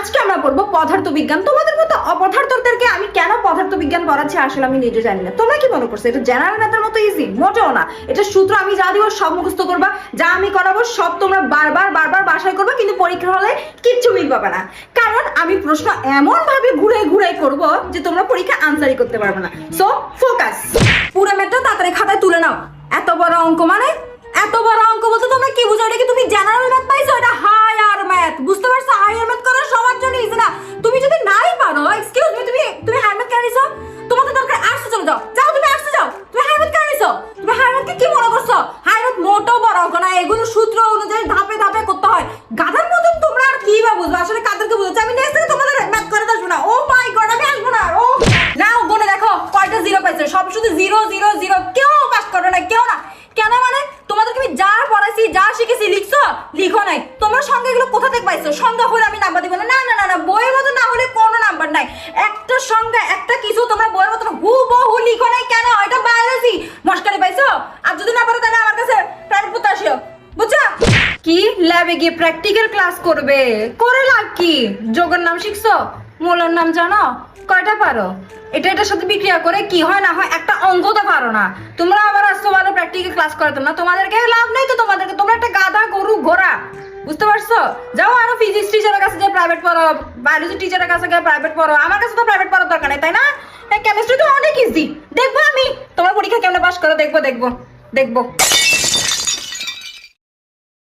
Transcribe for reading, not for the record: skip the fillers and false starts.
আজকে আমরা পড়বো পদার্থবিজ্ঞান। তোমাদের মতো অপদার্থদেরকে আমি কেন পদার্থবিজ্ঞান পড়াচ্ছি আসলে আমি নিজে জানি না। তোমরা কি মনে করছো এটা জেনারেল ম্যাথের মতো ইজি? মোটেও না। এটা সূত্র আমি যা দিব সব মুখস্থ করবা, যা আমি করাবো সব তোমরা বারবার বারবার বাসায় করবা, কিন্তু পরীক্ষা হলে কিচ্ছু মিল পাবে না। কারণ আমি প্রশ্ন এমন ভাবে ঘুরে ঘুরে করব যে তোমরা পরীক্ষা আনসারই করতে পারবে না। So focus. পুরো ম্যাথটা তাড়াতাড়ি খাতায় তুলে নাও। এত বড় অঙ্ক মানে এত বড় অঙ্ক বলতে তোমরা কি বুঝো? এটা কি তুমি জেনারেল ম্যাথ পাইছো? এটা হায়ার ম্যাথ। বুঝতে পারছো? হায়ার ম্যাথ করা সবার জন্য ইজি না। তুমি যদি নাই পারো, এক্সকিউজ মি, তুমি হায়ার ম্যাথ কেন নিছো? তোমাদের দরকার আর্টসে চলে যাও। যাও তুমি আর্টসে যাও। তুমি হায়ার ম্যাথ কেন নিছো? তুমি হায়ার ম্যাথকে কি মনে করছো? হায়ার ম্যাথ মোটেও বড় অঙ্ক না। এগুলো সূত্র অনুযায়ী ধাপে ধাপে করতে হয়। গাধার মতন তোমরা আর কি বা বুঝবে? আসলে কাদেরকে বুঝাচ্ছি? আমি নেক্সট থেকে তোমাদের ম্যাথ করে আসবো না। ও মাই গড, আমি আসবো না। ও নাও গুনে দেখো কয়টা জিরো পাইছো। সব শুধু জিরো জিরো জিরো। কেউ পাস করো না, কেউ না। কেন মানে তোমাদেরকে আমি যা পড়াইছি যা শিখেছি লিখছো? লিখো নাই। তোমরা সংখ্যা এগুলো কোথা থেকে পাইছো? সংখ্যা হলে আমি নাম্বার দিব না। না না না না, বইয়ের মতো না হলে কোনো নাম্বার নাই। একটা সংখ্যা একটা কিছু তোমরা বইয়ের মতো হুবহু লিখো নাই কেন? এটা বায়োলজি। মস্কারি পাইছো? আর যদি না পারো তাহলে আমার কাছে প্রাইভেট পড়তে আসিও। বুঝছো? কি ল্যাবে গিয়ে প্র্যাকটিক্যাল ক্লাস করবে? করে লাভ কি? যোগের নাম শিখছো? মূলের নাম জানো? কয়টা পারো? এটার সাথে বিক্রিয়া করে কি হয় না হয় একটা অঙ্ক তো পারো না। তোমরা আবার আসছো ভালো প্র্যাকটিক্যাল ক্লাস করতো না। তোমাদেরকে লাভ নেই তো, তোমাদেরকে তোমরা একটা গাধা গরু ঘোড়া। বুঝতে পারছো? যাও আরো ফিজিক্স টিচারের কাছে গিয়ে প্রাইভেট পড়ো, বায়োলজি টিচারের কাছে গিয়ে প্রাইভেট পড়ো। আমার কাছে তো প্রাইভেট পড়ার দরকার নেই, তাই না? কেমিস্ট্রি তো অনেক ইজি। দেখবো আমি তোমার পরীক্ষা কেমনে পাস করো। দেখবো দেখবো দেখবো।